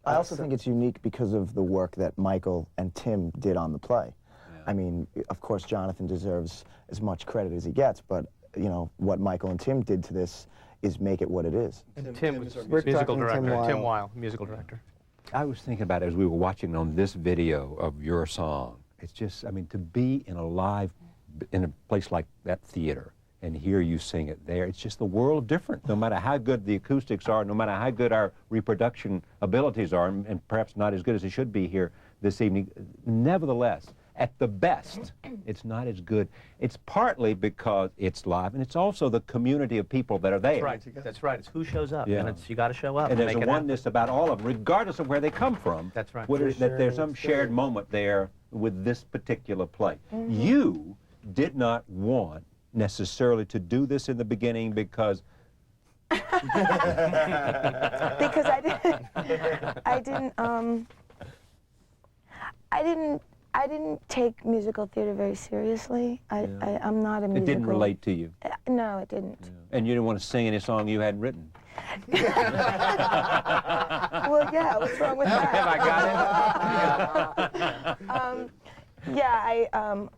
I also think it's unique because of the work that Michael and Tim did on the play. Yeah. I mean, of course, Jonathan deserves as much credit as he gets, but, you know, what Michael and Tim did to this is make it what it is. And Tim was musical director. Tim Weil, musical director. I was thinking about it as we were watching on this video of your song. It's just, I mean, to be in a place like that theater and hear you sing it there, it's just the world different. No matter how good the acoustics are, no matter how good our reproduction abilities are, and perhaps not as good as it should be here this evening, nevertheless, at the best, it's not as good. It's partly because it's live, and it's also the community of people that are there. That's right. That's right. It's who shows up, and it's you got to show up. And there's a oneness about all of them, regardless of where they come from. That's right. That there's some shared moment there with this particular play. You did not want necessarily to do this in the beginning because because I didn't take musical theater very seriously. I'm not a musical. It didn't relate to you. No, it didn't. Yeah. And you didn't want to sing any song you hadn't written. Well, yeah. What's wrong with that? Have I got it?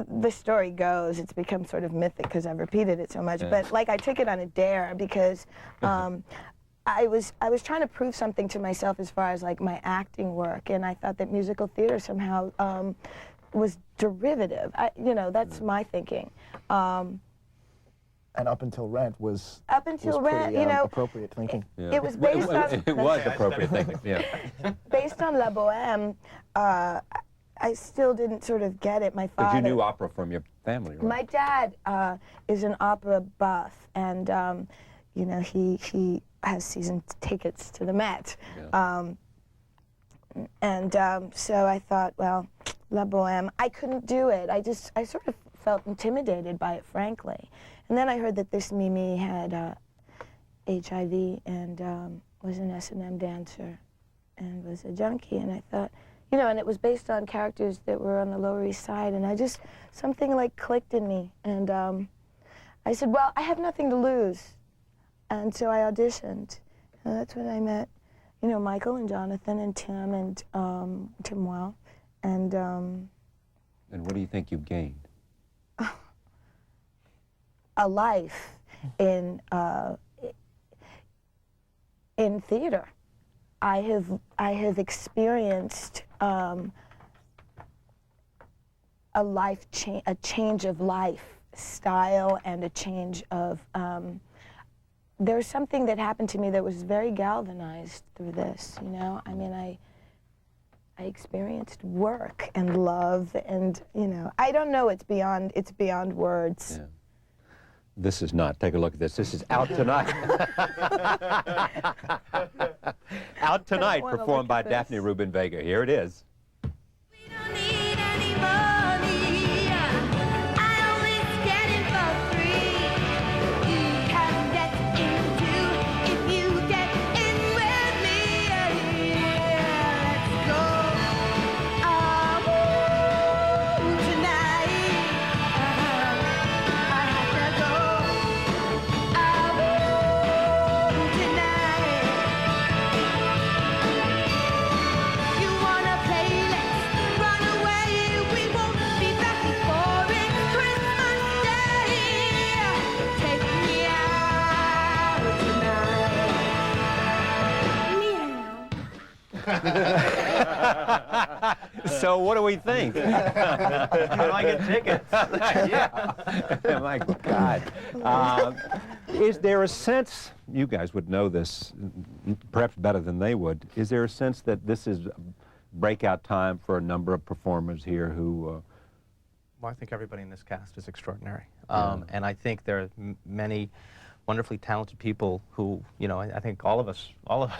The story goes, it's become sort of mythic because I've repeated it so much, but like I took it on a dare because I was trying to prove something to myself as far as like my acting work, and I thought that musical theater somehow was derivative. You know, that's my thinking. And Up Until Rent was pretty, you know, appropriate thinking. Yeah. It was based on it was appropriate thinking. Yeah. Based on La Boheme. I still didn't sort of get it. My father. But you knew opera from your family, right? My dad is an opera buff, and you know, he has season tickets to the Met. Yeah. So I thought, well, La Boheme, I couldn't do it. I sort of felt intimidated by it, frankly. And then I heard that this Mimi had HIV and was an S&M dancer and was a junkie, and I thought, you know, and it was based on characters that were on the Lower East Side, and something like clicked in me, and I said, well, I have nothing to lose, and so I auditioned, and that's when I met, you know, Michael and Jonathan and Tim and Tim Weil, and what do you think you've gained? A life in theater. I have experienced a change of lifestyle and a change of. There's something that happened to me that was very galvanized through this. You know, I mean, I experienced work and love, and you know, I don't know. It's beyond words. Yeah. This is not. Take a look at this. This is Out Tonight. Out Tonight, performed by Daphne Rubin Vega. Here it is. We don't need any money. I always get it for free. You can get into if you get in with me. Let's go. Tonight. I have to go. You wanna play? Let's run away. We won't be back before it's Christmas Day. Take me out tonight. Meow. So what do we think? How do I get tickets? Yeah. My God. Is there a sense, you guys would know this perhaps better than they would, is there a sense that this is breakout time for a number of performers here who... Well, I think everybody in this cast is extraordinary. And I think there are many wonderfully talented people who, you know, I think all of us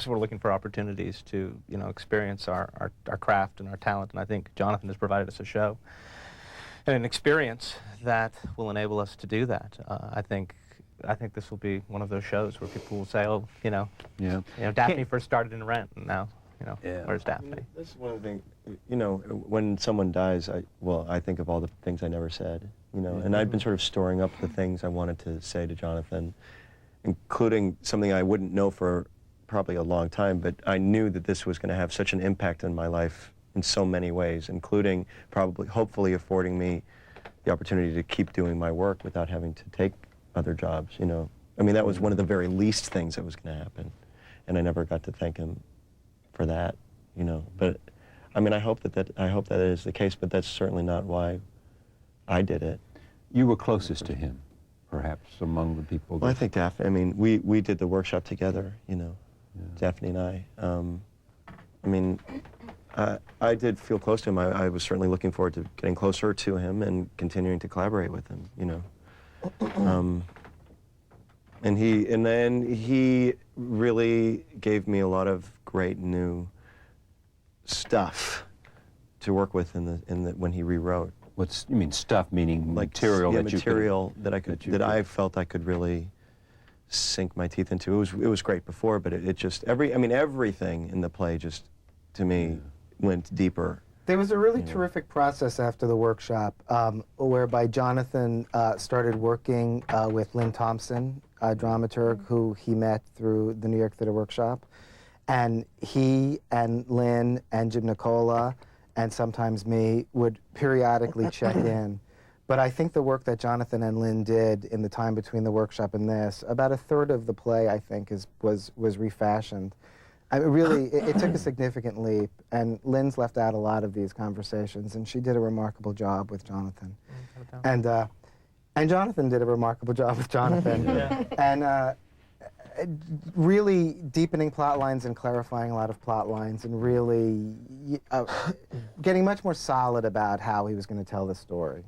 were looking for opportunities to, you know, experience our craft and our talent, and I think Jonathan has provided us a show and an experience that will enable us to do that. I think this will be one of those shows where people will say, oh, you know, Daphne first started in Rent, and now, you know, where's Daphne? This is one of the things, you know, when someone dies, I think of all the things I never said, you know, and I'd been sort of storing up the things I wanted to say to Jonathan, including something I wouldn't know for probably a long time, but I knew that this was going to have such an impact on my life in so many ways, including probably, hopefully, affording me the opportunity to keep doing my work without having to take other jobs, you know. I mean, that was one of the very least things that was going to happen, and I never got to thank him for that, you know. But I mean, I hope that is the case, but that's certainly not why I did it. You were closest to him, perhaps, among the people. Well, I think Daphne. I mean, we did the workshop together, you know, Daphne and I. I mean, I did feel close to him. I was certainly looking forward to getting closer to him and continuing to collaborate with him, you know. And then he really gave me a lot of great new stuff to work with when he rewrote. You mean stuff, meaning Like material that you material that I felt I could really sink my teeth into. It was great before, but it just everything in the play just, to me, went deeper. There was a really terrific process after the workshop whereby Jonathan started working with Lynn Thompson, a dramaturg who he met through the New York Theater Workshop. And he and Lynn and Jim Nicola and sometimes me would periodically check in. But I think the work that Jonathan and Lynn did in the time between the workshop and this, about a third of the play, I think, was refashioned. I mean, really, it took a significant leap, and Lynn's left out a lot of these conversations, and she did a remarkable job with Jonathan. And Jonathan did a remarkable job with Jonathan. And really deepening plot lines and clarifying a lot of plot lines, and really getting much more solid about how he was going to tell the story.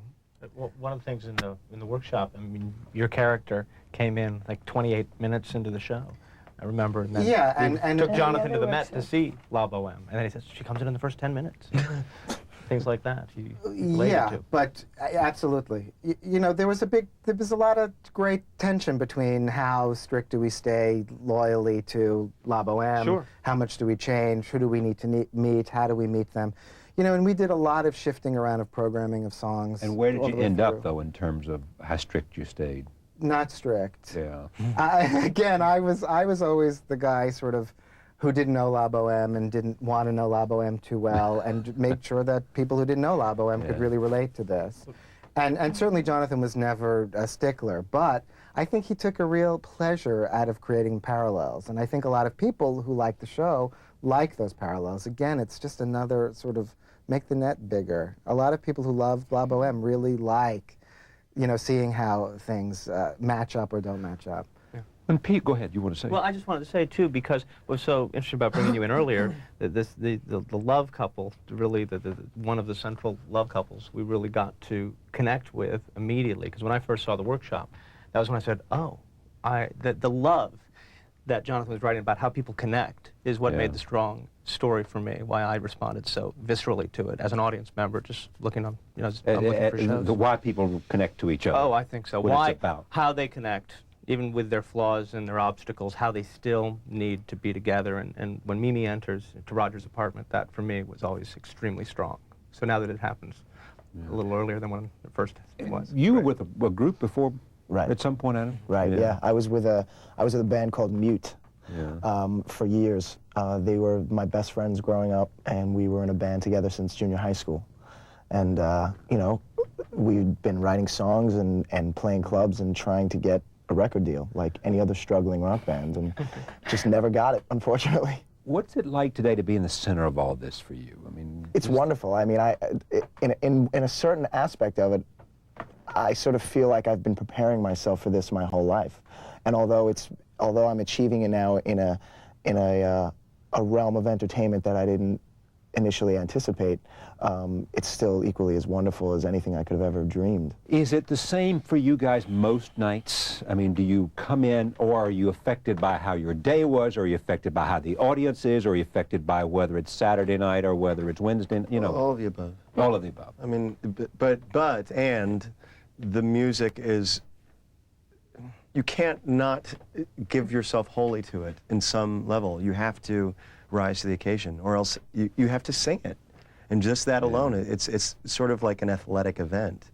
Well, one of the things in the workshop, I mean, your character came in like 28 minutes into the show. I remember, and then and took Jonathan to the Met to see La Boheme, and then he says she comes in the first 10 minutes. Things like that. But absolutely. You know, there was a lot of great tension between how strict do we stay loyally to La Boheme, how much do we change, who do we need to meet, how do we meet them. You know, and we did a lot of shifting around of programming of songs. And where did you end up, though, in terms of how strict you stayed? Not strict. Yeah. Again, I was always the guy sort of who didn't know La Boheme and didn't want to know La Boheme too well, and made sure that people who didn't know La Boheme could really relate to this. And certainly Jonathan was never a stickler, but I think he took a real pleasure out of creating parallels. And I think a lot of people who like the show like those parallels. Again, it's just another sort of make the net bigger. A lot of people who love La Boheme really like, you know, seeing how things match up or don't match up. And Pete, go ahead. You want to say? Well, I just wanted to say too, because what was so interesting about bringing you in earlier, that the love couple, really one of the central love couples, we really got to connect with immediately. Because when I first saw the workshop, that was when I said, oh, the love that Jonathan was writing about how people connect is what made the strong story for me. Why I responded so viscerally to it as an audience member, just looking on, you know, looking for shows. Why people connect to each other. Oh, I think so. What Why? It's about. How they connect. Even with their flaws and their obstacles, how they still need to be together. And when Mimi enters to Roger's apartment, that for me was always extremely strong. So now that it happens a little earlier than when it first was. You were with a group before, right? At some point, Adam. Right. Yeah. I was with a band called Mute. For years. They were my best friends growing up, and we were in a band together since junior high school. And you know, we'd been writing songs and playing clubs and trying to get a record deal like any other struggling rock band, and just never got it, unfortunately. What's it like today to be in the center of all this for you? I mean, it's wonderful. I mean, in a certain aspect of it, I sort of feel like I've been preparing myself for this my whole life. And although I'm achieving it now in a realm of entertainment that I didn't initially anticipate, it's still equally as wonderful as anything I could have ever dreamed. Is it the same for you guys most nights? I mean, do you come in, or are you affected by how your day was, or are you affected by how the audience is, or are you affected by whether it's Saturday night or whether it's Wednesday, you know? All of the above. All of the above. I mean, and the music is, you can't not give yourself wholly to it in some level. You have to rise to the occasion, or else you have to sing it. And just that alone, it's sort of like an athletic event.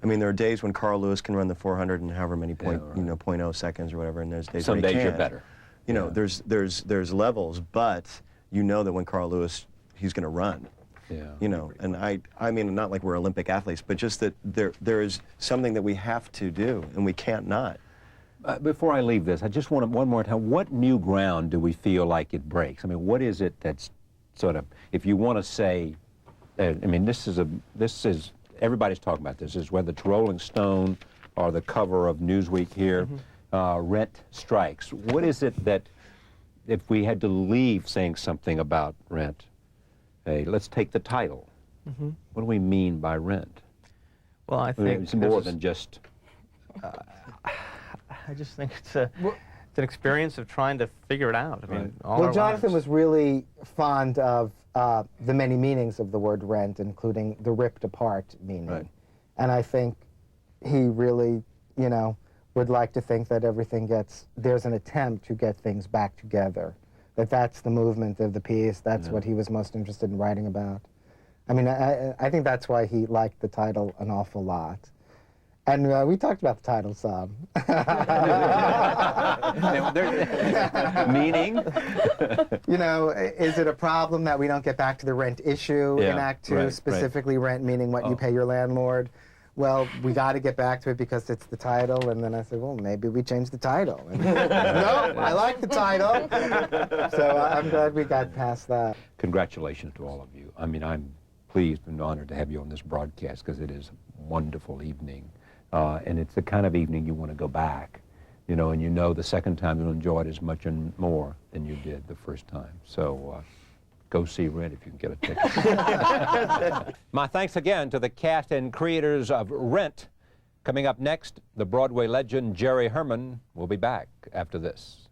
I mean, there are days when Carl Lewis can run the 400 in however many 0.0 seconds or whatever, and there's days Some when he days can't. you're better. You know, there's levels, but you know that when Carl Lewis, he's going to run. Yeah. You know, and I mean, not like we're Olympic athletes, but just that there is something that we have to do, and we can't not. Before I leave this, I just want to, one more time, what new ground do we feel like it breaks? I mean, what is it that's sort of, if you want to say, I mean, this is, everybody's talking about this, is whether it's Rolling Stone or the cover of Newsweek here, Rent strikes. What is it that, if we had to leave saying something about Rent, hey, let's take the title. What do we mean by Rent? Well, I think it's more than just... I just think it's an experience of trying to figure it out. I mean, all Well, our Jonathan lives. was really fond of the many meanings of the word rent, including the ripped apart meaning. Right. And I think he really, you know, would like to think that everything gets, there's an attempt to get things back together. That's the movement of the piece. That's what he was most interested in writing about. I mean, I think that's why he liked the title an awful lot. And we talked about the title some. Meaning? You know, is it a problem that we don't get back to the rent issue in Act 2, specifically rent meaning what you pay your landlord? Well, we got to get back to it because it's the title. And then I said, well, maybe we change the title. And, no, I like the title. So I'm glad we got past that. Congratulations to all of you. I mean, I'm pleased and honored to have you on this broadcast because it is a wonderful evening. And it's the kind of evening you want to go back, you know, and you know the second time you'll enjoy it as much and more than you did the first time. So go see Rent if you can get a ticket. My thanks again to the cast and creators of Rent. Coming up next, the Broadway legend Jerry Herman will be back after this.